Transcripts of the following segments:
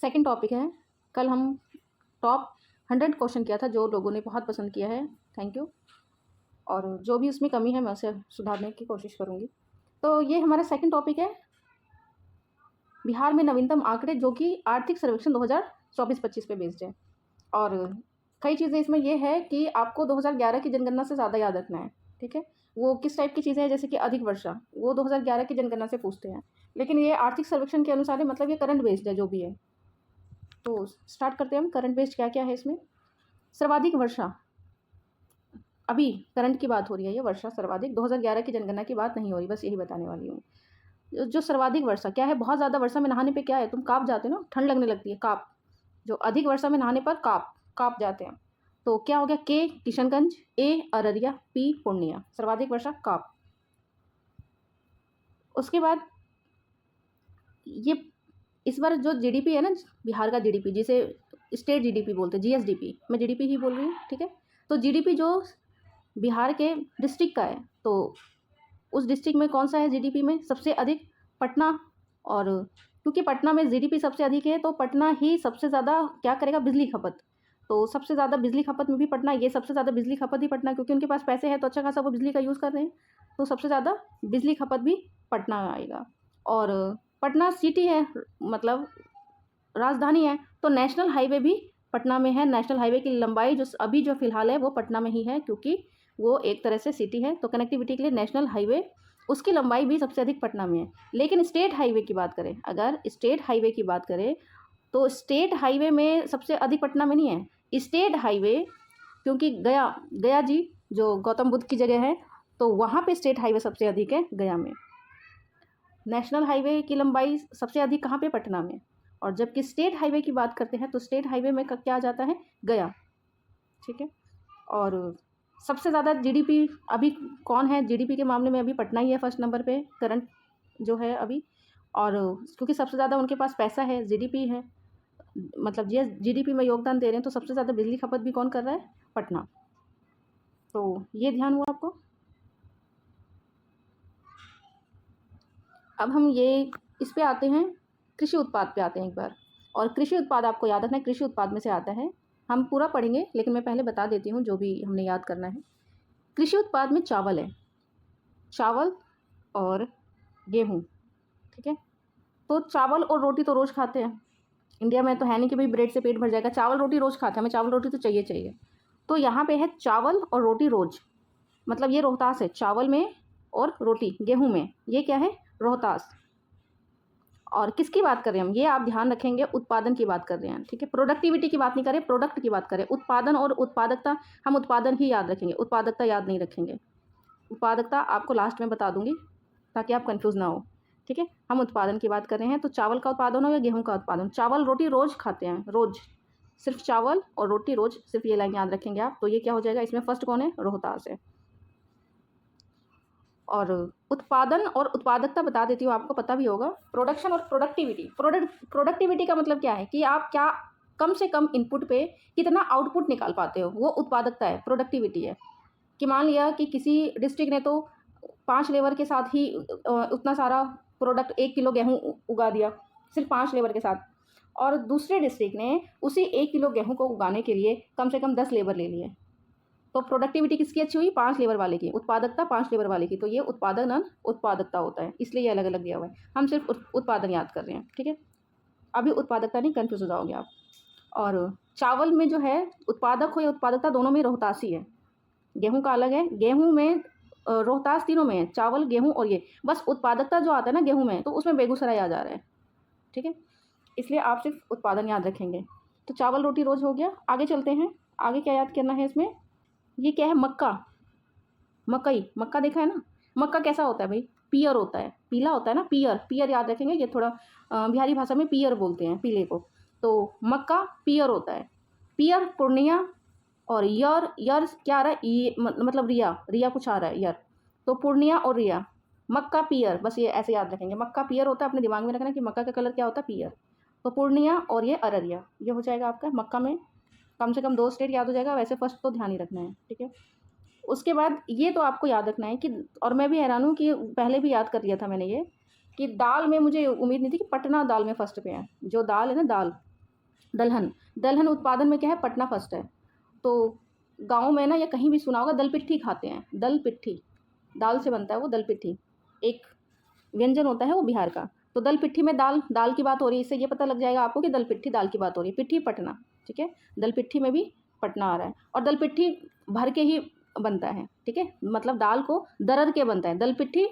Second topic है। कल हम टॉप 100 क्वेश्चन किया था जो लोगों ने बहुत पसंद किया है, थैंक यू। और जो भी उसमें कमी है मैं उसे सुधारने की कोशिश करूँगी। तो ये हमारा सेकंड टॉपिक है, बिहार में नवीनतम आंकड़े, जो कि आर्थिक सर्वेक्षण 2024-25 पे बेस्ड है। और कई चीज़ें इसमें ये है कि आपको 2011 की जनगणना से ज़्यादा याद रखना है, ठीक है। वो किस टाइप की चीज़ें हैं, जैसे कि अधिक वर्षा, वो 2011 की जनगणना से पूछते हैं, लेकिन ये आर्थिक सर्वेक्षण के अनुसार है, मतलब ये करंट बेस्ड है जो भी है। तो स्टार्ट करते हैं हम, करंट बेस्ड क्या क्या है इसमें। सर्वाधिक वर्षा, अभी करंट की बात हो रही है, ये वर्षा सर्वाधिक 2011 की जनगणना की बात नहीं हो रही, बस यही बताने वाली हूँ। जो सर्वाधिक वर्षा क्या है, बहुत ज़्यादा वर्षा में नहाने पे क्या है, तुम काँप जाते हो ना, ठंड लगने लगती है, काँप। जो अधिक वर्षा में नहाने पर काँप जाते हैं। तो क्या हो गया, के किशनगंज, ए अररिया, पी पूर्णिया, सर्वाधिक वर्षा काँप। उसके बाद ये इस बार जो जीडीपी है ना, बिहार का जीडीपी, जिसे स्टेट जीडीपी बोलते हैं, जीएसडीपी, मैं जीडीपी ही बोल रही हूँ, ठीक है। तो जीडीपी जो बिहार के डिस्ट्रिक्ट का है, तो उस डिस्ट्रिक्ट में कौन सा है जीडीपी में सबसे अधिक, पटना। और क्योंकि पटना में जीडीपी सबसे अधिक है, तो पटना ही सबसे ज़्यादा क्या करेगा, बिजली खपत। तो सबसे ज़्यादा बिजली खपत में भी पटना, ये सबसे ज़्यादा बिजली खपत ही पटना, क्योंकि उनके पास पैसे हैं तो अच्छा खासा वो बिजली का यूज़ कर रहे हैं, तो सबसे ज़्यादा बिजली खपत भी पटना में आएगा। और पटना सिटी है, मतलब राजधानी है, तो नेशनल हाईवे भी पटना में है। नेशनल हाईवे की लंबाई जो अभी जो फ़िलहाल है वो पटना में ही है, क्योंकि वो एक तरह से सिटी है, तो कनेक्टिविटी के लिए नेशनल हाईवे, उसकी लंबाई भी सबसे अधिक पटना में है। लेकिन स्टेट हाईवे की बात करें, अगर स्टेट हाईवे की बात करें, तो स्टेट हाईवे में सबसे अधिक पटना में नहीं है। स्टेट हाईवे, क्योंकि गया जी जो गौतम बुद्ध की जगह है, तो वहाँ पे स्टेट हाईवे सबसे अधिक है, गया में। नेशनल हाईवे की लंबाई सबसे अधिक कहाँ पे, पटना में। और जबकि स्टेट हाईवे की बात करते हैं, तो स्टेट हाईवे में क्या आ जाता है, गया, ठीक है। और सबसे ज़्यादा जीडीपी अभी कौन है, जीडीपी के मामले में अभी पटना ही है फर्स्ट नंबर पे, करंट जो है अभी। और क्योंकि सबसे ज़्यादा उनके पास पैसा है, जीडीपी है, मतलब ये जीडीपी में योगदान दे रहे हैं, तो सबसे ज़्यादा बिजली खपत भी कौन कर रहा है, पटना। तो ये ध्यान हुआ आपको। अब हम ये इस पे आते हैं, कृषि उत्पाद पे आते हैं एक बार। और कृषि उत्पाद आपको याद रखना है, कृषि उत्पाद में से आता है, हम पूरा पढ़ेंगे लेकिन मैं पहले बता देती हूँ जो भी हमने याद करना है। कृषि उत्पाद में चावल है, चावल और गेहूँ, ठीक है। तो चावल और रोटी तो रोज़ खाते हैं, इंडिया में तो है नहीं कि भाई ब्रेड से पेट भर जाएगा, चावल रोटी रोज़ खाते हैं, हमें चावल रोटी तो चाहिए। तो यहाँ पे है चावल और रोटी रोज़, मतलब ये रोहतास है, चावल में और रोटी गेहूँ में, ये क्या है, रोहतास। और किसकी बात कर रहे हैं हम, ये आप ध्यान रखेंगे, उत्पादन की बात कर रहे हैं, ठीक है। प्रोडक्टिविटी की बात नहीं करें, प्रोडक्ट की बात करें। उत्पादन और उत्पादकता, हम उत्पादन ही याद रखेंगे, उत्पादकता याद नहीं रखेंगे। उत्पादकता आपको लास्ट में बता दूंगी ताकि आप कंफ्यूज ना हो, ठीक है। हम उत्पादन की बात कर रहे हैं, तो चावल का उत्पादन हो या गेहूं का उत्पादन, चावल रोटी रोज़ खाते हैं, रोज़, सिर्फ चावल और रोटी रोज़, सिर्फ ये लाइन याद रखेंगे आप। तो ये क्या हो जाएगा, इसमें फर्स्ट कौन है, रोहतास है। और उत्पादन और उत्पादकता बता देती हूँ, आपको पता भी होगा। प्रोडक्शन और प्रोडक्टिविटी, प्रोडक्टिविटी का मतलब क्या है कि आप क्या कम से कम इनपुट पे कितना आउटपुट निकाल पाते हो, वो उत्पादकता है, प्रोडक्टिविटी है। कि मान लिया कि किसी डिस्ट्रिक्ट ने तो 5 लेबर के साथ ही उतना सारा प्रोडक्ट, 1 किलो गेहूँ उगा दिया सिर्फ 5 लेबर के साथ, और दूसरे डिस्ट्रिक्ट ने उसी 1 किलो गेहूँ को उगाने के लिए कम से कम 10 लेबर ले लिए। तो प्रोडक्टिविटी किसकी अच्छी हुई, 5 लेबर वाले की, उत्पादकता 5 लेबर वाले की। तो ये उत्पादन उत्पादकता होता है, इसलिए ये अलग अलग दिया हुआ है, हम सिर्फ उत्पादन याद कर रहे हैं, ठीक है। अभी उत्पादकता नहीं, कन्फ्यूज हो जाओगे आप। और चावल में जो है उत्पादक हो या उत्पादकता, दोनों में रोहतासी है, गेहूं का अलग है, गेहूं में रोहतास, तीनों में है, चावल गेहूं और ये, बस उत्पादकता जो आता है ना गेहूं में, तो उसमें बेगूसराय आ जा रहा है, ठीक है। इसलिए आप सिर्फ उत्पादन याद रखेंगे। तो चावल रोटी रोज़ हो गया। आगे चलते हैं, आगे क्या याद करना है इसमें, ये क्या है, मक्का, मकई, मक्का देखा है ना, मक्का कैसा होता है भाई, पियर होता है, पीला होता है ना, पियर याद रखेंगे, ये थोड़ा बिहारी भाषा में पियर बोलते हैं पीले को। तो मक्का पियर होता है, पियर पूर्णिया। और यर क्या आ रहा है, ये मतलब रिया कुछ आ रहा है, यर, तो पूर्णिया और रिया, मक्का पियर, बस ये ऐसे याद रखेंगे, मक्का पियर होता है, अपने दिमाग में रखना कि मक्का का कलर क्या होता है, पियर। तो पूर्णिया और ये अररिया, ये हो जाएगा आपका मक्का में कम से कम 2 स्टेट याद हो जाएगा, वैसे फर्स्ट तो ध्यान ही रखना है, ठीक है। उसके बाद ये तो आपको याद रखना है कि, और मैं भी हैरान हूँ कि पहले भी याद कर लिया था मैंने ये, कि दाल में मुझे उम्मीद नहीं थी कि पटना दाल में फर्स्ट पे है। जो दाल है ना, दाल दलहन, दलहन उत्पादन में क्या है, पटना फर्स्ट है। तो गाँव में ना या कहीं भी सुना होगा दल पिट्ठी खाते हैं, दल पिट्ठी, दाल से बनता है वो दल पिट्ठी, एक व्यंजन होता है वो बिहार का। तो दल पिट्ठी में दाल, दाल की बात हो रही है, इससे ये पता लग जाएगा आपको कि दल पिट्ठी दाल की बात हो रही है, पिट्ठी पटना, ठीक है। दल पिट्ठी में भी पटना आ रहा है, और दल पिट्ठी भर के ही बनता है, ठीक है, मतलब दाल को दरर के बनता है। दल पिट्ठी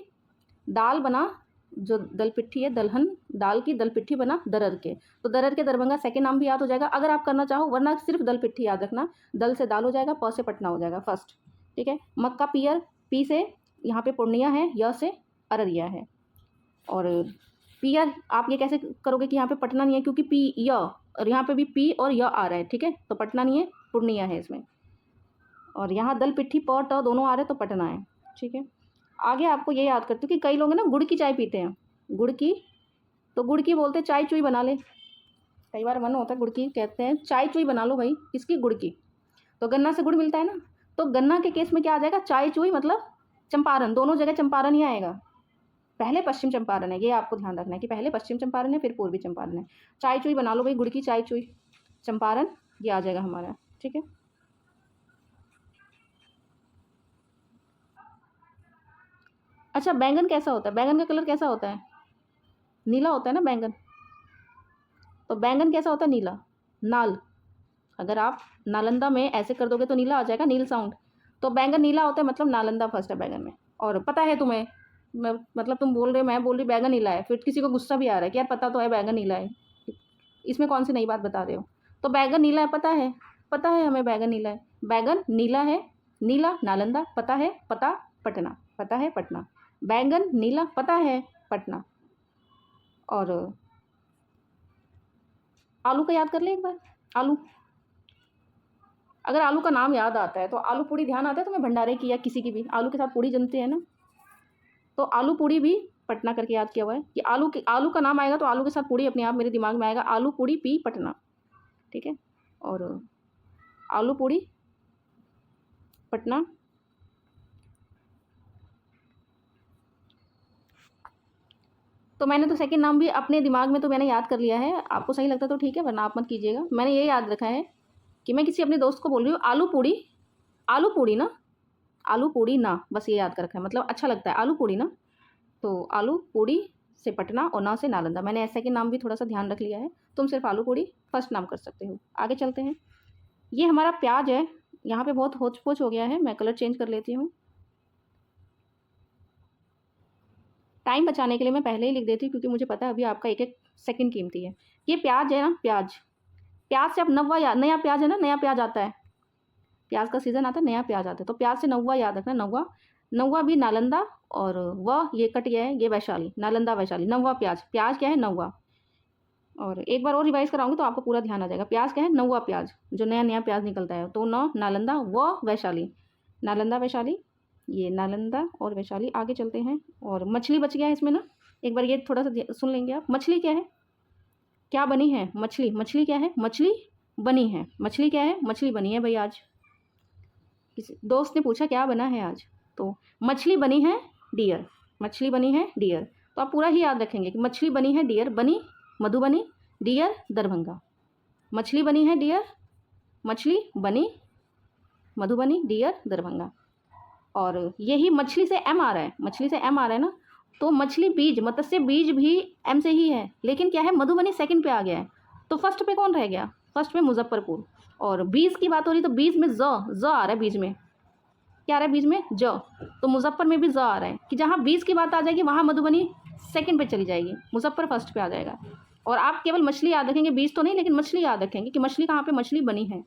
दाल बना, जो दल पिट्ठी है दलहन दाल की, दल पिट्ठी बना दरर के, तो दरर के दरभंगा सेकंड नाम भी याद हो जाएगा अगर आप करना चाहो, वरना सिर्फ दल पिट्ठी याद रखना, दल से दाल हो जाएगा, प से पटना हो जाएगा फर्स्ट, ठीक है। मक्का पियर, पी से यहाँ पे पूर्णिया है, य से अररिया है। और पियर आप ये कैसे करोगे कि यहाँ पे पटना नहीं है, क्योंकि पी य, और यहाँ पे भी पी और य आ रहा है, ठीक है, तो पटना नहीं है, पूर्णिया है इसमें। और यहाँ दल पिट्ठी प ट दोनों आ रहे हैं तो पटना है, ठीक है। आगे आपको ये याद करते हो कि कई लोग हैं ना गुड़ की चाय पीते हैं, गुड़ की, तो गुड़ की बोलते चाय चुई बना ले, कई बार मन होता है गुड़ की, कहते हैं चाय चुई बना लो भाई, किसकी, गुड़ की। तो गन्ना से गुड़ मिलता है ना, तो गन्ना के केस में क्या आ जाएगा, चाय चुई मतलब चंपारण, दोनों जगह चंपारण ही आएगा, पहले पश्चिम चंपारण है, ये आपको ध्यान रखना है कि पहले पश्चिम चंपारण है फिर पूर्वी चंपारण है। चाय चुई बना लो भाई, गुड़ की चाय चुई, चंपारण, ये आ जाएगा हमारा, ठीक है। अच्छा, बैंगन कैसा होता है, बैंगन का कलर कैसा होता है, नीला होता है ना बैंगन, तो बैंगन कैसा होता है, नीला, नाल, अगर आप नालंदा में ऐसे कर दोगे तो नीला आ जाएगा, नील साउंड, तो बैंगन नीला होता है, मतलब नालंदा फर्स्ट है बैंगन में। और पता है तुम्हें, मतलब तुम बोल रहे हो, मैं बोल रही बैंगन नीला है, फिर किसी को गुस्सा भी आ रहा है कि यार पता तो है बैंगन नीला है, इसमें कौन सी नई बात बता रहे हो। तो बैंगन नीला है, पता है हमें बैंगन नीला है, बैंगन नीला है, नीला नालंदा, पता है, पता पटना, पता है पटना, बैंगन नीला पता है पटना। और आलू का याद कर ले एक बार, आलू, अगर आलू का नाम याद आता है तो आलू पूड़ी ध्यान आता है तुम्हें, भंडारे की या किसी की भी, आलू के साथ पूड़ी जनते हैं ना, तो आलू पूड़ी भी पटना करके याद किया हुआ है कि आलू का नाम आएगा तो आलू के साथ पूड़ी अपने आप मेरे दिमाग में आएगा, आलू पूड़ी पी पटना, ठीक है। और आलू पूड़ी पटना, तो मैंने तो सेकंड नाम भी अपने दिमाग में तो मैंने याद कर लिया है, आपको सही लगता तो ठीक है, वरना आप मत कीजिएगा। मैंने ये याद रखा है कि मैं किसी अपने दोस्त को बोल रही हूँ आलू पूड़ी, आलू पूड़ी ना, आलू पूड़ी ना, बस ये याद कर रखा है, मतलब अच्छा लगता है आलू पूड़ी ना, तो आलू पूड़ी से पटना और ना से नालंदा, मैंने ऐसा कि नाम भी थोड़ा सा ध्यान रख लिया है, तुम सिर्फ आलू पूड़ी फर्स्ट नाम कर सकते हो। आगे चलते हैं, ये हमारा प्याज है, यहाँ पे बहुत होच पोच हो गया है, मैं कलर चेंज कर लेती हूँ, टाइम बचाने के लिए मैं पहले ही लिख देती हूँ, क्योंकि मुझे पता है अभी आपका एक एक सेकंड कीमती है। ये प्याज है ना, प्याज, प्याज से अब नवा याद, नया प्याज है ना, नया प्याज आता है, प्याज का सीज़न आता है, नया प्याज आता है, तो प्याज से नवा याद रखना, नवा, नवा भी नालंदा, और वह ये कट गया है, ये वैशाली, नालंदा वैशाली, नवा प्याज, प्याज क्या है, नवा। और एक बार और रिवाइज कराऊंगी तो आपको पूरा ध्यान आ जाएगा, प्याज क्या है, नवा प्याज, जो नया नया प्याज निकलता है, तो न नालंदा, व वैशाली, नालंदा वैशाली, ये नालंदा और वैशाली। आगे चलते हैं, और मछली बच गया है इसमें ना, एक बार ये थोड़ा सा सुन लेंगे आप, मछली क्या है, क्या बनी है, मछली, मछली क्या है, मछली बनी है, मछली क्या है, मछली बनी है भाई आज, किसी दोस्त ने पूछा क्या बना है आज, तो मछली बनी है डियर, मछली बनी है डियर, तो आप पूरा ही याद रखेंगे कि मछली बनी है डियर, बनी मधुबनी, डियर दरभंगा, मछली बनी है डियर, मछली बनी मधुबनी, डियर दरभंगा। और यही मछली से एम आ रहा है, मछली से एम आ रहा है ना, तो मछली बीज, मत्स्य बीज भी एम से ही है, लेकिन क्या है, मधुबनी सेकंड पे आ गया है, तो फर्स्ट पे कौन रह गया, फर्स्ट पे मुजफ्फरपुर। और बीज की बात हो रही तो बीज में ज आ रहा है, बीज में क्या आ रहा है, बीज में ज, तो मुजफ्फर में भी ज आ रहा है, कि जहाँ बीज की बात आ जाएगी वहाँ मधुबनी सेकंड पे चली जाएगी, मुजफ्फर फर्स्ट पे आ जाएगा। और आप केवल मछली याद रखेंगे, बीज तो नहीं, लेकिन मछली याद रखेंगे कि मछली कहाँ पे मछली बनी है,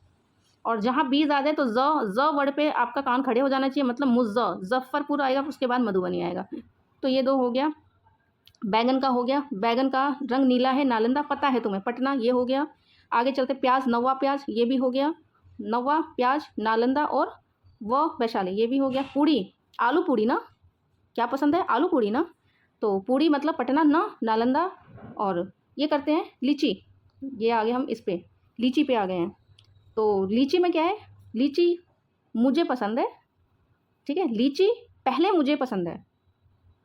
और जहाँ बीज आ जाए तो ज वर्ड पे आपका कान खड़े हो जाना चाहिए, मतलब मुजफ्फरपुर आएगा, उसके बाद मधुबनी आएगा। तो ये दो हो गया, बैगन का हो गया, बैगन का रंग नीला है, नालंदा पता है तुम्हें, पटना, ये हो गया। आगे चलते, प्याज, नवा प्याज, ये भी हो गया, नवा प्याज नालंदा, और व वैशाली, ये भी हो गया। पूड़ी, आलू पूड़ी ना, क्या पसंद है, आलू पूड़ी ना, तो पूड़ी मतलब पटना ना, नालंदा। और ये करते हैं लीची, ये आ गए हम इस पे, लीची पे आ गए हैं, तो लीची में क्या है, लीची मुझे पसंद है, ठीक है, लीची पहले मुझे पसंद है,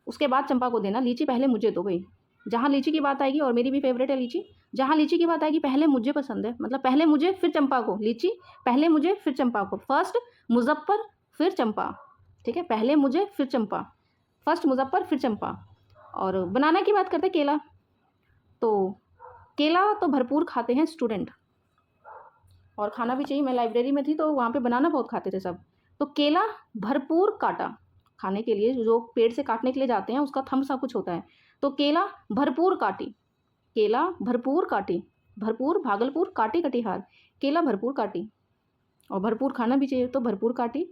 उसके बाद चंपा को देना, लीची पहले मुझे दो भाई, जहाँ लीची की बात आएगी, और मेरी भी फेवरेट है लीची, जहाँ लीची की बात आएगी पहले मुझे पसंद है, मतलब पहले मुझे फिर चंपा को, लीची पहले मुझे फिर चंपा को, फर्स्ट मुजफ्फर फिर चंपा, ठीक है, पहले मुझे फिर चंपा, फर्स्ट मुजफ्फर फिर चंपा। और बनाना की बात करते हैं केला, तो केला तो भरपूर खाते हैं स्टूडेंट, और खाना भी चाहिए। मैं लाइब्रेरी में थी तो वहाँ पे बनाना बहुत खाते थे सब। तो केला भरपूर काटा, खाने के लिए जो पेड़ से काटने के लिए जाते हैं उसका थंब सा कुछ होता है, तो केला भरपूर काटी, केला भरपूर काटी, भरपूर भागलपुर काटी कटिहार, केला भरपूर काटी, और भरपूर खाना भी चाहिए तो भरपूर काटी।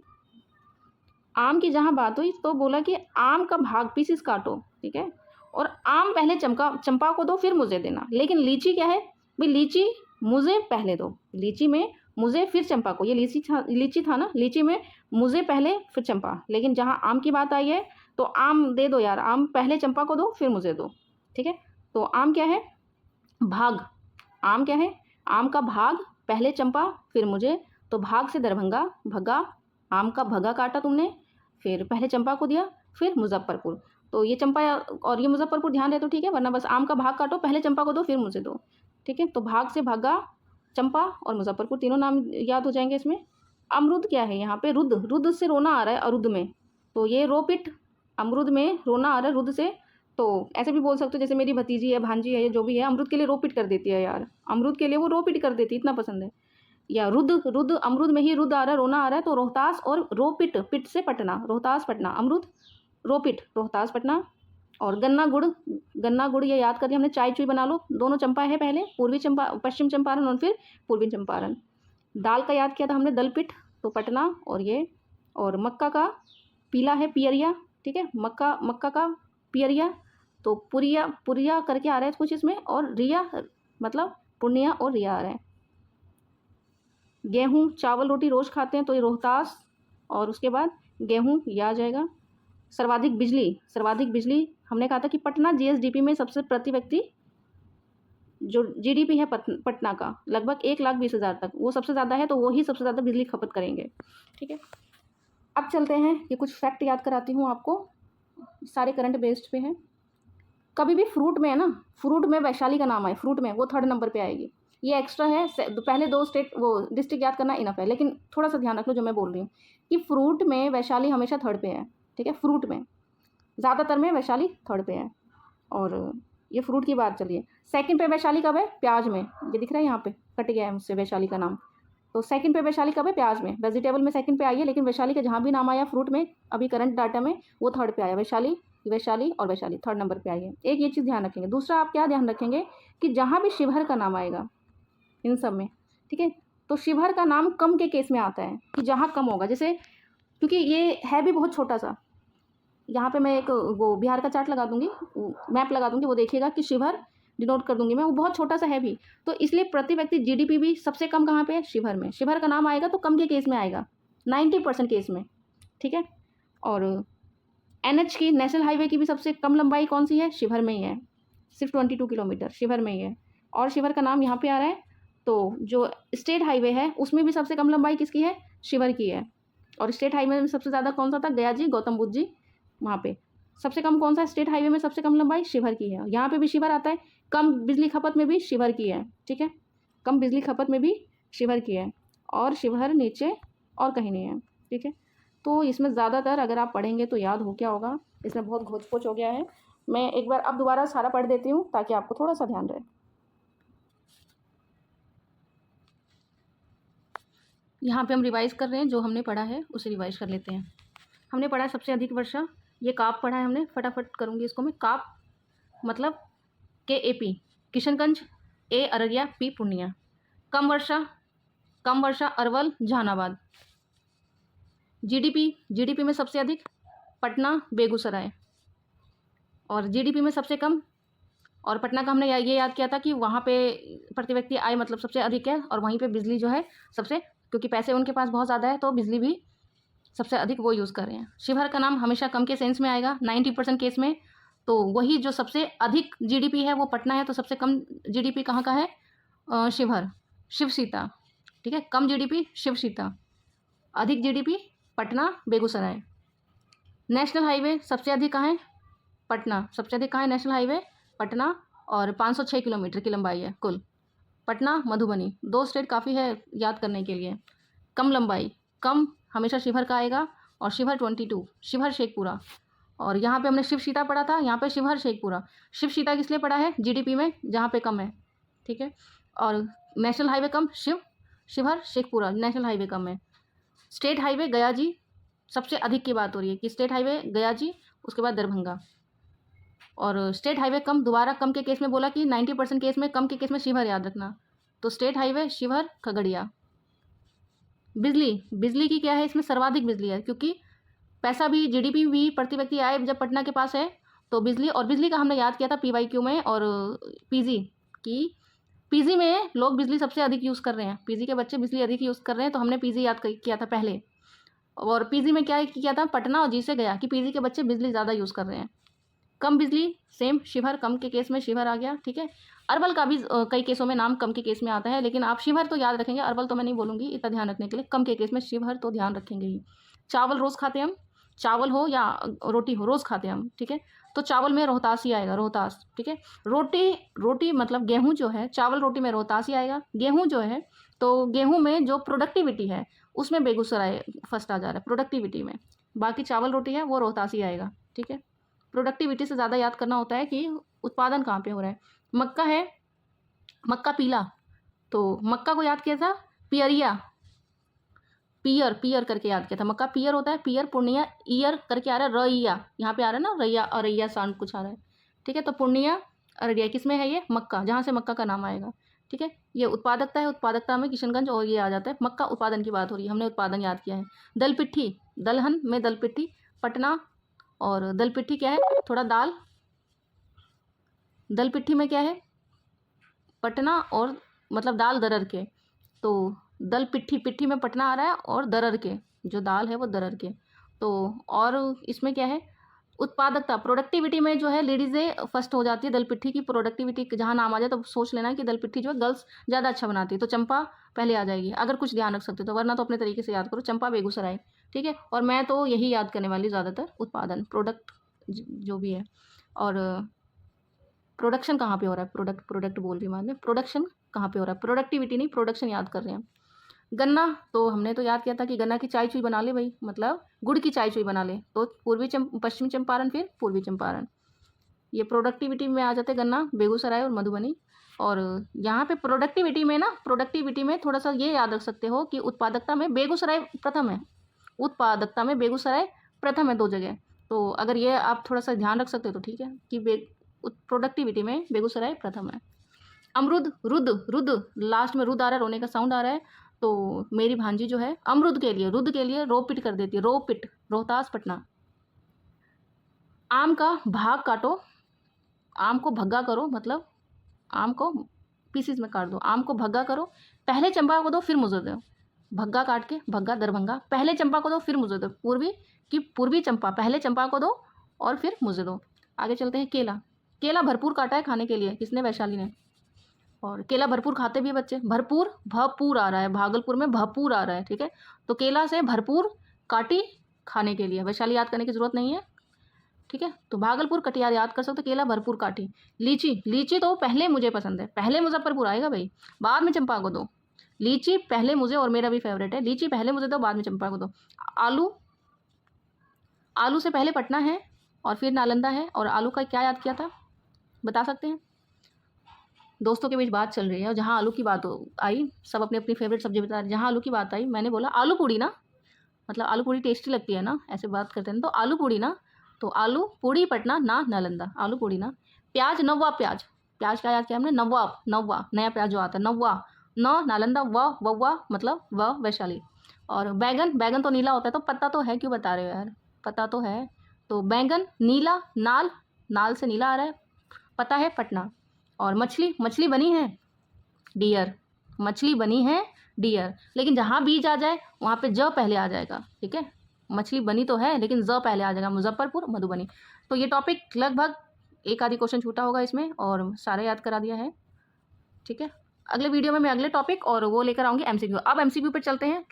आम की जहाँ बात हुई तो बोला कि आम का भाग पीसेस काटो, ठीक है, और आम पहले चंपा को दो फिर मुझे देना। लेकिन लीची क्या है भाई, लीची मुझे पहले दो, लीची में मुझे फिर चंपा को, ये लीची था ना, लीची में मुझे पहले फिर चंपा। लेकिन जहाँ आम की बात आई है तो आम दे दो यार, आम पहले चंपा को दो फिर मुझे दो, ठीक है। तो आम क्या है, भाग, आम क्या है, आम का भाग पहले चंपा फिर मुझे, तो भाग से दरभंगा, भगा, आम का भगा काटा तुमने, फिर पहले चंपा को दिया फिर मुजफ्फरपुर। तो ये चंपा और ये मुजफ्फरपुर ध्यान रहे तो ठीक है, वरना बस आम का भाग काटो, पहले चंपा को दो फिर मुझे दो, ठीक है। तो भाग से भागा, चंपा और मुजफ्फरपुर तीनों नाम याद हो जाएंगे इसमें। अमरुद क्या है यहाँ पे, रुद्र, रुद्र से रोना आ रहा है अरुद में, तो ये रोपिट, अमरुद में रोना आ रहा है रुद्र से, तो ऐसे भी बोल सकते हो जैसे मेरी भतीजी है, भांजी है, जो भी है, अमरुद के लिए रोपिट कर देती है यार, अमरुद के लिए वो रोपिट कर देती है, इतना पसंद है। या रुद्र, रुद्र, अमरुद में ही रुद्र आ रहा है, रोना आ रहा है, तो रोहतास और रोपिट, पिट से पटना, रोहतास पटना, अमरुद रोपिट रोहतास पटना। और गन्ना गुड़, गन्ना गुड़ ये याद करिए हमने, चाय चुई बना लो, दोनों चंपा है पहले, पश्चिम चंपारण और फिर पूर्वी चंपारण। दाल का याद किया था हमने, दलपिट, तो पटना, और ये, और मक्का का पीला है पियरिया, ठीक है, मक्का का पियरिया, तो पुरिया, पुरिया करके आ रहा है कुछ इसमें, और रिया मतलब पूर्णिया और रिया आ रहा है। गेहूँ चावल रोटी रोज़ खाते हैं तो ये रोहतास, और उसके बाद गेहूँ ये आ जाएगा। सर्वाधिक बिजली, सर्वाधिक बिजली हमने कहा था कि पटना जीएसडीपी में सबसे प्रति व्यक्ति जो जीडीपी है पटना का लगभग 1,20,000 तक, वो सबसे ज़्यादा है, तो वो ही सबसे ज़्यादा बिजली खपत करेंगे, ठीक है। अब चलते हैं, ये कुछ फैक्ट याद कराती हूँ आपको, सारे करंट बेस्ड पे हैं। कभी भी फ्रूट में है ना, फ्रूट में वैशाली का नाम आए, फ्रूट में वो 3rd नंबर पे आएगी, ये एक्स्ट्रा है, पहले 2 स्टेट वो डिस्ट्रिक्ट याद करना इनफ है, लेकिन थोड़ा सा ध्यान रख लो जो मैं बोल रही हूँ कि फ्रूट में वैशाली हमेशा 3rd पे है, ठीक है, फ्रूट में ज़्यादातर में वैशाली 3rd पे है। और ये फ्रूट की बात चलिए, 2nd पे वैशाली कब है, प्याज में, ये दिख रहा है यहाँ पे कट गया है मुझसे वैशाली का नाम, तो 2nd पे वैशाली कब है, प्याज में, वेजिटेबल में 2nd पे आई है, लेकिन वैशाली का जहाँ भी नाम आया फ्रूट में अभी करंट डाटा में वो 3rd पे आया, वैशाली, वैशाली और वैशाली 3rd नंबर पे आई है। एक ये चीज़ ध्यान रखेंगे। दूसरा आप क्या ध्यान रखेंगे कि जहाँ भी शिवहर का नाम आएगा इन सब में, ठीक है, तो शिवहर का नाम कम के केस में आता है कि जहाँ कम होगा, जैसे क्योंकि ये है भी बहुत छोटा सा, यहाँ पे मैं एक वो बिहार का चार्ट लगा दूंगी, मैप लगा दूंगी, वो देखिएगा कि शिवहर डिनोट कर दूंगी मैं, वो बहुत छोटा सा है भी, तो इसलिए प्रति व्यक्ति जीडीपी भी सबसे कम कहाँ पे है, शिवहर में। शिवहर का नाम आएगा तो कम के केस में आएगा, 90% केस में, ठीक है। और एनएच की, नेशनल हाईवे की भी सबसे कम लंबाई कौन सी है, शिवहर में ही है, सिर्फ 22 किलोमीटर शिवहर में ही है, और शिवहर का नाम यहाँ पे आ रहा है। तो जो स्टेट हाईवे है उसमें भी सबसे कम लंबाई किसकी है, शिवहर की है। और स्टेट हाईवे में सबसे ज़्यादा कौन सा था, गया जी, गौतम बुद्ध जी, वहाँ पे सबसे कम कौन सा स्टेट हाईवे में सबसे कम लंबाई शिवहर की है, यहाँ पे भी शिवहर आता है। कम बिजली खपत में भी शिवहर की है, ठीक है, कम बिजली खपत में भी शिवहर की है, और शिवहर नीचे और कहीं नहीं है, ठीक है। तो इसमें ज़्यादातर अगर आप पढ़ेंगे तो याद हो क्या होगा, इसमें बहुत घोच पोच हो गया है। मैं एक बार अब दोबारा सारा पढ़ देती हूँ ताकि आपको थोड़ा सा ध्यान रहे। यहाँ पे हम रिवाइज़ कर रहे हैं, जो हमने पढ़ा है उसे रिवाइज़ कर लेते हैं। हमने पढ़ा है सबसे अधिक वर्षा, ये काप पढ़ा है हमने, फटाफट करूँगी इसको मैं। काप मतलब KAP Kishanganj, A Araria, P Purnia. कम वर्षा अरवल जहानाबाद। जीडीपी में सबसे अधिक पटना बेगूसराय, और जीडीपी में सबसे कम, और पटना का हमने ये याद किया था कि वहाँ पे प्रति व्यक्ति आय मतलब सबसे अधिक है, और वहीं पे बिजली जो है सबसे, क्योंकि पैसे उनके पास बहुत ज़्यादा है तो बिजली भी सबसे अधिक वो यूज़ कर रहे हैं। शिवहर का नाम हमेशा कम के सेंस में आएगा 90% केस में, तो वही जो सबसे अधिक जीडीपी है वो पटना है, तो सबसे कम जीडीपी कहाँ का है, शिवहर, शिव सीता, ठीक है, कम जीडीपी शिव सीता, अधिक GDP Patna Begusarai. National highway सबसे अधिक कहाँ है, पटना, सबसे अधिक कहाँ है नेशनल हाईवे, पटना, और 506 किलोमीटर की लंबाई है कुल। पटना मधुबनी 2 स्टेट काफ़ी है याद करने के लिए। कम लंबाई, कम हमेशा शिवहर का आएगा और शिवहर 22 शिवहर शेखपुरा। और यहाँ पे हमने शिव सीता पढ़ा था, यहाँ पे शिवहर शेखपुरा। शिव सीता किस लिए पढ़ा है? जीडीपी में जहाँ पे कम है, ठीक है। और नेशनल हाईवे कम, शिवहर शेखपुरा नेशनल हाईवे कम है। स्टेट हाईवे गया जी, सबसे अधिक की बात हो रही है कि स्टेट हाईवे गया जी, उसके बाद दरभंगा। और स्टेट हाईवे कम, दोबारा कम के केस में बोला कि 90% केस में, कम के केस में शिवहर याद रखना। तो स्टेट हाईवे शिवहर खगड़िया। बिजली की क्या है इसमें? सर्वाधिक बिजली है, क्योंकि पैसा भी जीडीपी भी प्रति व्यक्ति आय जब पटना के पास है तो बिजली। और बिजली का हमने याद किया था पीवाईक्यू में और पीजी की। पीजी में लोग बिजली सबसे अधिक यूज़ कर रहे हैं, पीजी के बच्चे बिजली अधिक यूज़ कर रहे हैं, तो हमने पीजी याद किया था पहले। और पीजी में क्या किया था? पटना और जी से गया कि पीजी के बच्चे बिजली ज़्यादा यूज़ कर रहे हैं। कम बिजली सेम शिवहर, कम के केस में शिवहर आ गया, ठीक है। अरवल का भी कई केसों में नाम कम के केस में आता है, लेकिन आप शिवहर तो याद रखेंगे, अरवल तो मैं नहीं बोलूँगी इतना ध्यान रखने के लिए। कम के केस में शिवहर तो ध्यान रखेंगे ही। चावल रोज़ खाते हम, चावल हो या रोटी हो रोज़ खाते हैं हम, ठीक है। तो चावल में रोहतास ही आएगा, रोहतास, ठीक है। रोटी मतलब गेहूँ जो है, चावल रोटी में रोहतास ही आएगा। गेहूँ जो है तो गेहूँ में जो प्रोडक्टिविटी है उसमें बेगूसराय फर्स्ट आ जा रहा है प्रोडक्टिविटी में। बाकी चावल रोटी है वो रोहतास ही आएगा, ठीक है। प्रोडक्टिविटी से ज़्यादा याद करना होता है कि उत्पादन कहाँ पे हो रहा है। मक्का है, मक्का पीला, तो मक्का को याद किया था पियरिया, पियर करके याद किया था। मक्का पियर होता है, पियर पूर्णिया ईयर करके आ रहा है, रैया यहाँ पे आ रहा है ना, रैया अरैया साउंड कुछ आ रहा है, ठीक है। तो पूर्णिया अररिया किस में है? ये मक्का, जहाँ से मक्का का नाम आएगा, ठीक है। ये उत्पादकता है, उत्पादकता में किशनगंज और ये आ जाता है। मक्का उत्पादन की बात हो रही है, हमने उत्पादन याद किया है। दलपिट्ठी, दलहन में दलपिट्ठी, पटना। और दलपिट्ठी क्या है? थोड़ा दाल, दलपिट्ठी में क्या है? पटना और मतलब दाल दरर के, तो दल पिट्ठी में पटना आ रहा है और दरर के जो दाल है वो दरर के। तो और इसमें क्या है? उत्पादकता, प्रोडक्टिविटी में जो है लेडीज़ें फर्स्ट हो जाती है। दल पिट्ठी की प्रोडक्टिविटी जहाँ नाम आ जाए तो सोच लेना कि दल पिट्ठी जो है गर्ल्स ज़्यादा अच्छा बनाती है, तो चंपा पहले आ जाएगी अगर कुछ ध्यान रख सकते हो तो, वरना तो अपने तरीके से याद करो। चंपा बेगूसराय, ठीक है। और मैं तो यही याद करने वाली ज़्यादातर, उत्पादन प्रोडक्ट जो भी है। और प्रोडक्शन कहाँ पे हो रहा है? प्रोडक्ट बोल रही हूँ मैं, प्रोडक्शन कहाँ पे हो रहा है? प्रोडक्टिविटी नहीं, प्रोडक्शन याद कर रहे हैं। गन्ना तो हमने तो याद किया था कि गन्ना की चाय चुई बना ले भाई, मतलब गुड़ की चाय चुई बना ले, तो पश्चिमी चंपारण, फिर पूर्वी चंपारण। ये प्रोडक्टिविटी में आ जाते गन्ना, बेगूसराय और मधुबनी। और यहाँ पे प्रोडक्टिविटी में थोड़ा सा ये याद रख सकते हो कि उत्पादकता में बेगूसराय प्रथम है, उत्पादकता में बेगूसराय प्रथम है 2 जगह। तो अगर ये आप थोड़ा सा ध्यान रख सकते हो तो ठीक है कि प्रोडक्टिविटी में बेगूसराय प्रथम है। अमरुद, रुद लास्ट में रुद आ रहा है, रोने का साउंड आ रहा है, तो मेरी भांजी जो है अमरुद के लिए, रुद के लिए रोपिट कर देती है, रोपिट, रोहतास पटना। आम का भाग काटो, आम को भग्गा करो, मतलब आम को पीसीस में काट दो, आम को भग्गा करो, पहले चंपा को दो फिर मुझे दो। भग्गा काट के भग्गा दरभंगा, पहले चंपा को दो फिर मुझे दो। पूर्वी चंपा, पहले चंपा को दो और फिर मुझे दो। आगे चलते हैं। केला भरपूर काटा है खाने के लिए, किसने? वैशाली ने। और केला भरपूर खाते भी है बच्चे, भरपूर आ रहा है, भागलपुर में भरपूर आ रहा है, ठीक है। तो केला से भरपूर काटी खाने के लिए, वैशाली याद करने की जरूरत नहीं है, ठीक है। तो भागलपुर कटिहार याद कर सकते हो, केला भरपूर काटी। लीची तो पहले मुझे पसंद है, पहले मुजफ्फरपुर आएगा भाई, बाद में चंपा को दो। लीची पहले मुझे, और मेरा भी फेवरेट है, लीची पहले मुझे दो बाद में चंपा को दो। आलू से पहले पटना है और फिर नालंदा है। और आलू का क्या याद किया था बता सकते हैं? दोस्तों के बीच बात चल रही है और जहाँ आलू की बात आई, सब अपनी अपनी फेवरेट सब्जी बता रहे, जहाँ आलू की बात आई मैंने बोला आलू पूड़ी ना, मतलब आलू पूड़ी टेस्टी लगती है ना, ऐसे बात करते हैं तो आलू पूड़ी ना, तो आलू पूड़ी पटना ना नालंदा, आलू पूड़ी ना। प्याज, नवा प्याज का याद किया हमने, नवा नया प्याज जो आता है, नवा न नालंदा, ववा मतलब व वैशाली। और बैगन तो नीला होता है, तो पता तो है, क्यों बता रहे हो यार, पता तो है। तो बैंगन नीला, नाल से नीला आ रहा है, पता है पटना। और मछली बनी है डियर, मछली बनी है डियर, लेकिन जहाँ बीज आ जाए वहाँ पे ज पहले आ जाएगा, ठीक है। मछली बनी तो है लेकिन ज पहले आ जाएगा, मुजफ्फरपुर मधुबनी। तो ये टॉपिक लगभग एक आधी क्वेश्चन छूटा होगा इसमें और सारे याद करा दिया है, ठीक है। अगले वीडियो में मैं अगले टॉपिक और वो लेकर आऊँगी एमसीक्यू। अब एमसीक्यू पर चलते हैं।